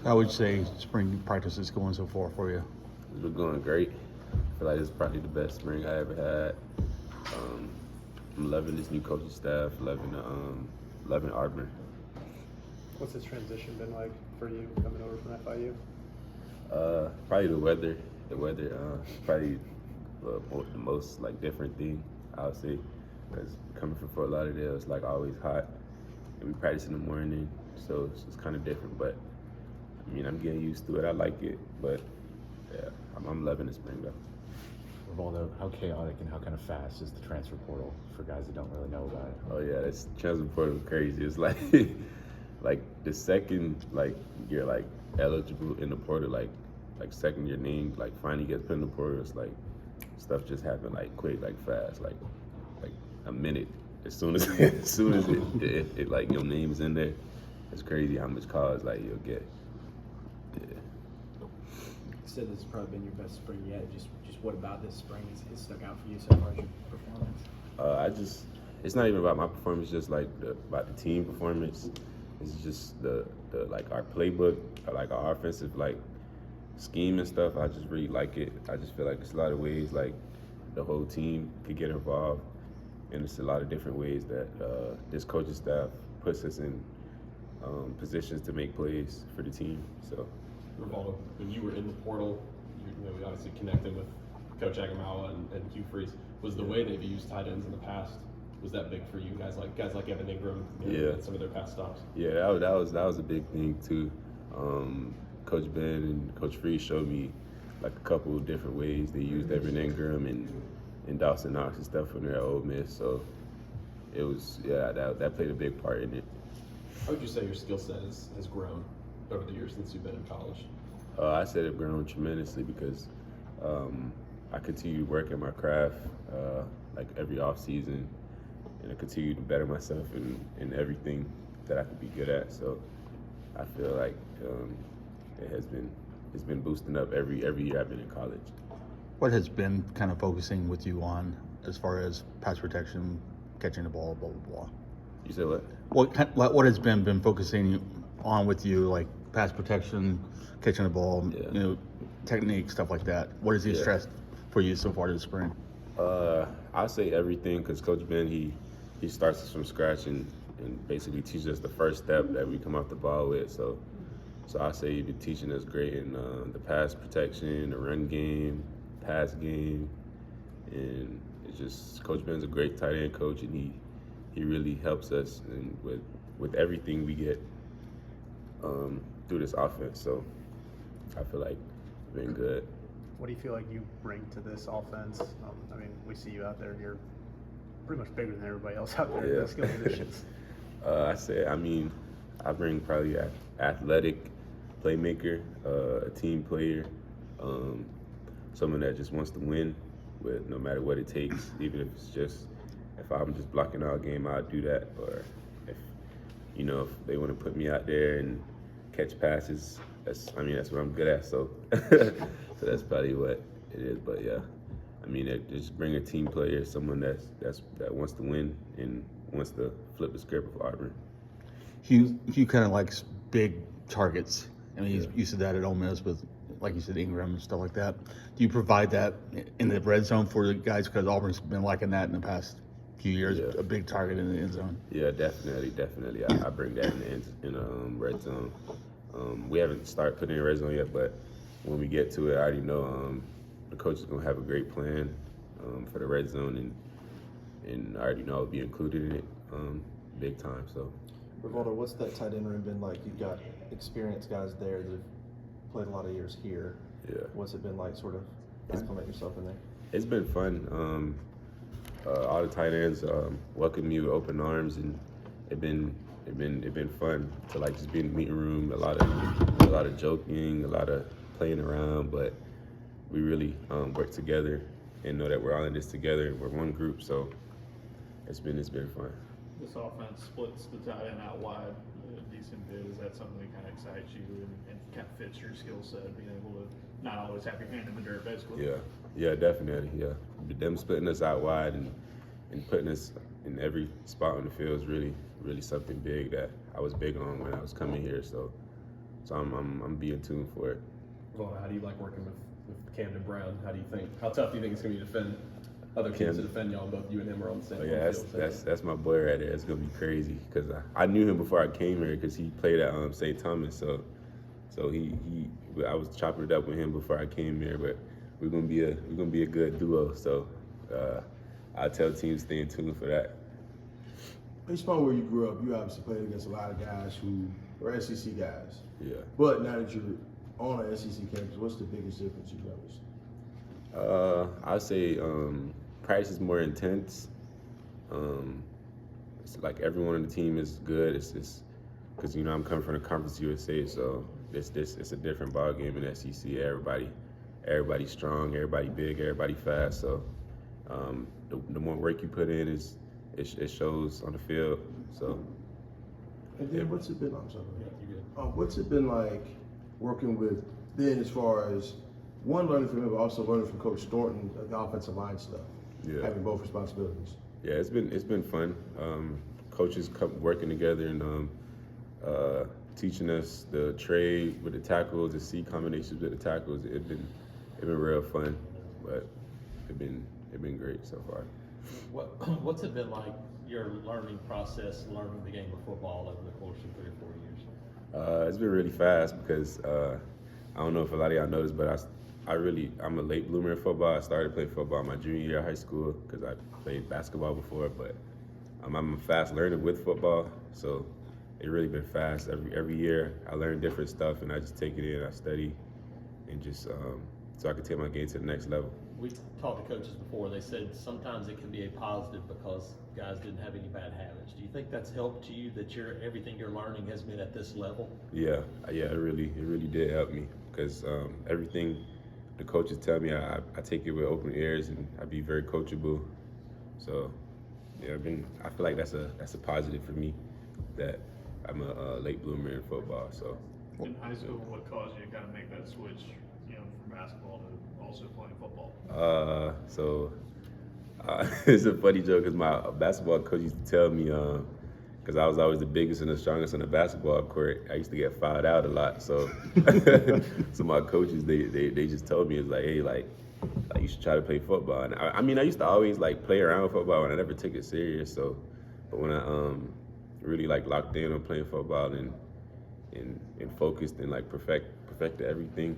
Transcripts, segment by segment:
How would you say spring practice is going so far for you? It's been going great. I feel like it's probably the best spring I ever had. I'm loving this new coaching staff, loving Auburn. What's this transition been like for you coming over from FIU? Probably the weather. The weather probably the most like different thing I would say, because coming from Fort Lauderdale, it's like always hot, and we practice in the morning, so it's kind of different. But I mean, I'm getting used to it. I like it, but yeah, I'm loving the spring though. Rivaldo, how chaotic and how kind of fast is the transfer portal for guys that don't really know about it? Oh yeah, it's transfer portal crazy. It's like like the second like you're like eligible in the portal, like second your name like finally gets put in the portal, it's like stuff just happened like quick, like fast, like a minute. As soon as it like your name is in there, it's crazy how much calls like you'll get. Yeah. You said this has probably been your best spring yet. Just what about this spring has stuck out for you so far as your performance? It's not even about my performance, just like about the team performance. It's just the like our playbook, like our offensive like scheme and stuff. I just really like it. I just feel like there's a lot of ways like the whole team could get involved, and it's a lot of different ways that this coaching staff puts us in positions to make plays for the team. So, Rivaldo, when you were in the portal, we obviously connected with Coach Agamawa and Hugh Freeze. Was the way they've used tight ends in the past, was that big for you guys like Evan Ingram and some of their past stops? Yeah, that was a big thing too. Coach Ben and Coach Freeze showed me like a couple of different ways they used Evan Ingram and Dawson Knox and stuff when they're at Ole Miss. So it was that played a big part in it. How would you say your skill set has grown over the years since you've been in college? I said it grown tremendously because I continue to work at my craft like every off season, and I continue to better myself in everything that I could be good at. So I feel like it's been boosting up every year I've been in college. What has been kind of focusing with you on as far as pass protection, catching the ball, blah blah blah? You said what? What has been focusing on with you, like pass protection, catching the ball, technique, stuff like that? What is the stress for you so far this spring? I'll say everything, because Coach Ben, he starts us from scratch and basically teaches us the first step that we come off the ball with. So I say he's been teaching us great in the pass protection, the run game, pass game, and it's just Coach Ben's a great tight end coach, and he really helps us with everything we get through this offense. So I feel like it's been good. What do you feel like you bring to this offense? I mean, we see you out there, you're pretty much bigger than everybody else out there in the skill positions. I bring probably an athletic playmaker, a team player, someone that just wants to win with no matter what it takes, even if I'm just blocking all game, I'll do that. Or if they want to put me out there and catch passes, that's what I'm good at. So so that's probably what it is. But yeah, just bring a team player, someone that wants to win and wants to flip the script of Auburn. Hugh kind of likes big targets. He's used to that at Ole Miss with, like you said, Ingram and stuff like that. Do you provide that in the red zone for the guys? Because Auburn's been liking that in the past few years, a big target in the end zone. Yeah, definitely. I bring that in the red zone. We haven't started putting in red zone yet, but when we get to it, I already know the coach is going to have a great plan for the red zone, and I already know I'll be included in it big time. So. Rivaldo, what's that tight end room been like? You've got experienced guys there that have played a lot of years here. Yeah. What's it been like, sort of acclimate yourself in there? It's been fun. All the tight ends welcome me with open arms, and it been fun to like just be in the meeting room. A lot of joking, a lot of playing around, but we really work together and know that we're all in this together. We're one group, so it's been fun. This offense splits the tight end out wide a decent bit. Is that something that kind of excites you and kind of fits your skill set, being able to not always have your hand in the dirt, basically? Yeah, definitely. Yeah, them splitting us out wide and putting us in every spot on the field is really something big that I was big on when I was coming here. So So I'm being tuned for it. Well, how do you like working with Camden Brown? How tough do you think it's going to be to defend other teams to defend y'all? Both you and him are on the same Oh yeah, field. that's my boy right there. It's gonna be crazy because I knew him before I came here because he played at St. Thomas. So I was chopping it up with him before I came here. But we're gonna be a good duo. So I tell teams stay in tune for that. Based on where you grew up, you obviously played against a lot of guys who were SEC guys. Yeah. But now that you're on an SEC campus, what's the biggest difference you've noticed? I'd say practice is more intense. It's like everyone on the team is good. It's just because I'm coming from the Conference USA, so it's a different ball game in SEC. Everybody's strong, everybody big, everybody fast. So the more work you put in it shows on the field. So. And then what's it been? I'm sorry. Yeah, you good. What's it been like working with Ben as far as learning from him, but also learning from Coach Thornton, the offensive line stuff, having both responsibilities? Yeah, it's been fun. Coaches working together and teaching us the trade with the tackles, the C combinations with the tackles. It's been real fun, but it's been great so far. What's it been like, your learning process, learning the game of football over the course of 3 or 4 years? It's been really fast because I don't know if a lot of y'all noticed, but I'm a late bloomer in football. I started playing football my junior year of high school because I played basketball before, but I'm a fast learner with football, so it really been fast. Every year I learn different stuff and I just take it in, I study, and just so I can take my game to the next level. We talked to coaches before. They said sometimes it can be a positive because guys didn't have any bad habits. Do you think that's helped you, that everything you're learning has been at this level? Yeah, it really did help me because everything the coaches tell me, I take it with open ears and I be very coachable. So yeah, I feel like that's a positive for me that I'm a late bloomer in football. So In high school, what caused you to kind of make that switch, from basketball to also playing football? It's a funny joke because my basketball coach used to tell me, because I was always the biggest and the strongest on the basketball court, I used to get fouled out a lot. So, so my coaches they just told me, it's like, hey, like you should try to play football. And I used to always like play around with football and I never took it serious. So, but when I really like locked in on playing football and focused and like perfected everything,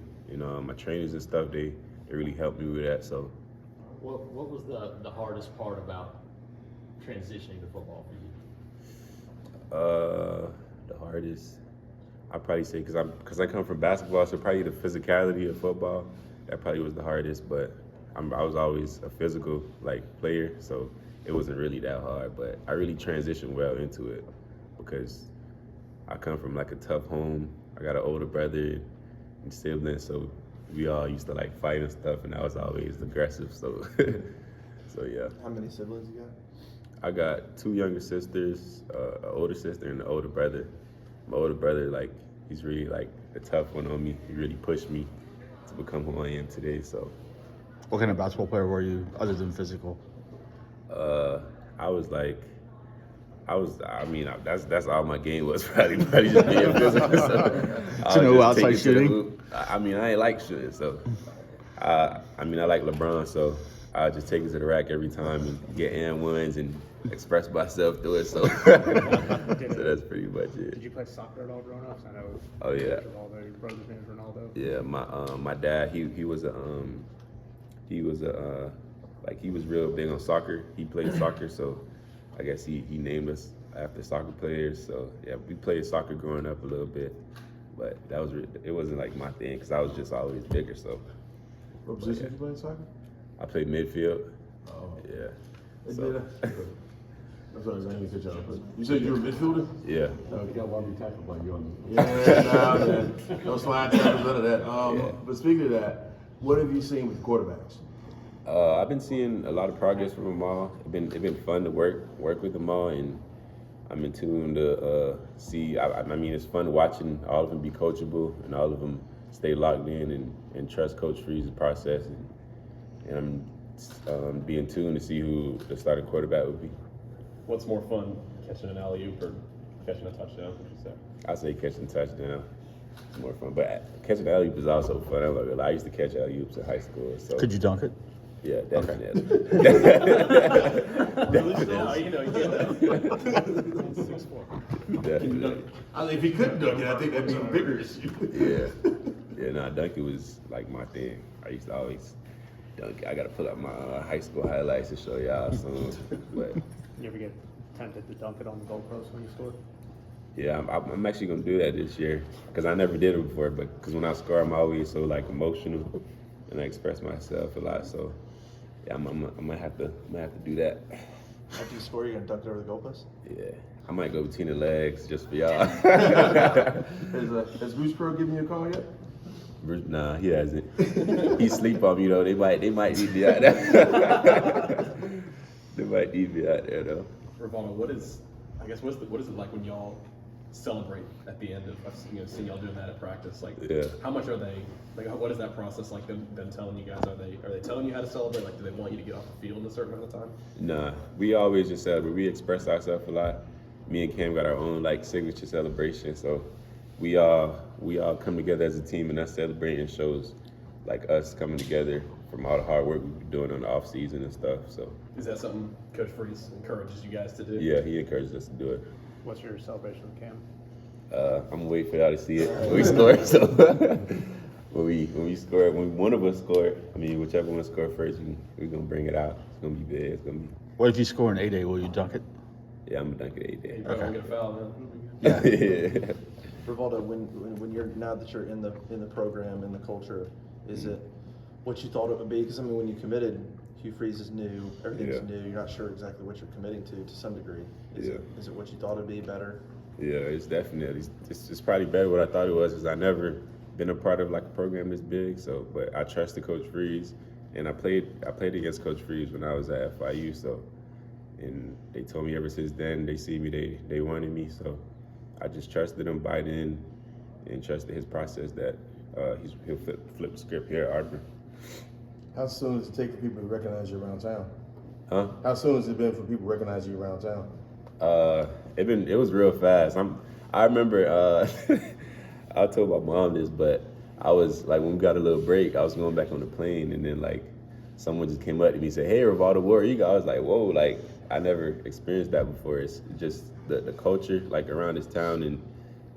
my trainers and stuff, they really helped me with that. So. What was the hardest part about transitioning to football for you? The hardest, I'd probably say, because I come from basketball, so probably the physicality of football, that probably was the hardest. But I was always a physical player, so it wasn't really that hard. But I really transitioned well into it because I come from a tough home. I got an older brother and siblings, so we all used to fight and stuff, and I was always aggressive. So, so yeah. How many siblings you got? I got 2 younger sisters, an older sister, and an older brother. My older brother, he's really a tough one on me. He really pushed me to become who I am today. So, What kind of basketball player were you other than physical? That's all my game was, probably just being physical. So no outside shooting? I ain't like shooting, so I like LeBron, so I just take it to the rack every time and get and-ones and express myself through it. So, so that's pretty much it. Did you play soccer at all growing up? I know. Oh yeah. Ronaldo, your brother's name is Ronaldo. Yeah, my dad he was real big on soccer. He played soccer, so I guess he named us after soccer players. So yeah, we played soccer growing up a little bit, but it wasn't my thing because I was just always bigger. So What position did you play in soccer? I played midfield. Oh. Yeah. And So, then, I'm sorry, I didn't catch y'all. But you said you were a midfielder? yeah. You got one tackled by you on Yeah, nah, man. No slide tackles, none of that. But speaking of that, what have you seen with quarterbacks? I've been seeing a lot of progress from them all. It's been fun to work with them all, and I'm in tune to see. It's fun watching all of them be coachable and all of them stay locked in and trust Coach Freeze's process, and I'm being tuned to see who the starting quarterback would be. What's more fun, catching an alley-oop or catching a touchdown, would you say? I say catching touchdown. It's more fun. But catching alley-oop is also fun. I'm not gonna lie. I used to catch alley-oops in high school. So Could you dunk it? yeah, definitely. No, you know, you can't. 6'4". Definitely. I mean, if he couldn't dunk it, I think that'd be a bigger issue. Yeah, nah, dunking was like my thing. I used to always dunk. I gotta pull up my high school highlights to show y'all soon. But You ever get tempted to dunk it on the goalpost when you score? yeah, I'm actually gonna do that this year because I never did it before. But because when I score, I'm always so like emotional and I express myself a lot. So yeah, I'm gonna have to do that. After you score, you're gonna dunk it over the goalpost? Yeah, I might go between the legs just for y'all. Has Bruce Pearl given you a call yet? Bruce, nah, he hasn't. He sleep on me though. They might need me out there. They might need me out there though. Rivaldo, what is it like when y'all celebrate at the end of, seeing y'all doing that at practice? Like, Yeah. how much are they, like, what is that process like, them telling you guys? Are they telling you how to celebrate? Like, do they want you to get off the field in a certain amount of time? Nah, we always just celebrate. We express ourselves a lot. Me and Cam got our own like signature celebration. So we all come together as a team, and that celebrating shows like us coming together from all the hard work we've been doing on the off season and stuff. So Is that something Coach Freeze encourages you guys to do? yeah, he encourages us to do it. What's your celebration with Cam? I'm waiting for y'all to see it when we score. So when we score, when one of us score, I mean whichever one score first, we're gonna bring it out. It's gonna be big. It's gonna be. What if you score an 8A? Will you dunk it? Yeah, I'm gonna dunk it You 8 probably won't Okay. get a foul, man. yeah. Rivaldo, when you're now that you're in the program, in the culture, is it what you thought it would be? Because I mean, when you committed, Hugh Freeze is new, everything's Yeah. new. You're not sure exactly what you're committing to some degree. Is Yeah. it what you thought it'd be? Better? Yeah, it's definitely it's probably better what I thought it was. Is I never been a part of like a program this big, so but I trusted Coach Freeze, and I played against Coach Freeze when I was at FIU, so and they told me ever since then they see me, they wanted me, so I just trusted him, bought in, and trusted his process that he'll flip the script here at Auburn. How soon does it take for people to recognize you around town? Huh? How soon has it been for people to recognize you around town? It was real fast. I remember I told my mom this, but I was like when we got a little break, I was going back on the plane, and then like someone just came up to me and said, "Hey, Rivaldo, where you go?" I was like, "Whoa!" Like I never experienced that before. It's just the culture like around this town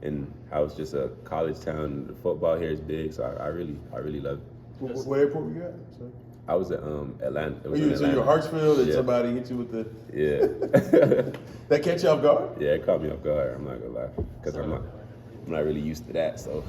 and how it's just a college town. The football here is big, so I really love it. What airport were you at? Sorry. I was at Atlanta. It was So in you Atlanta. were Hartsfield and Yeah. somebody hit you with the Yeah. that catch you off guard? Yeah, it caught me off guard. I'm not gonna lie, because I'm not really used to that. So.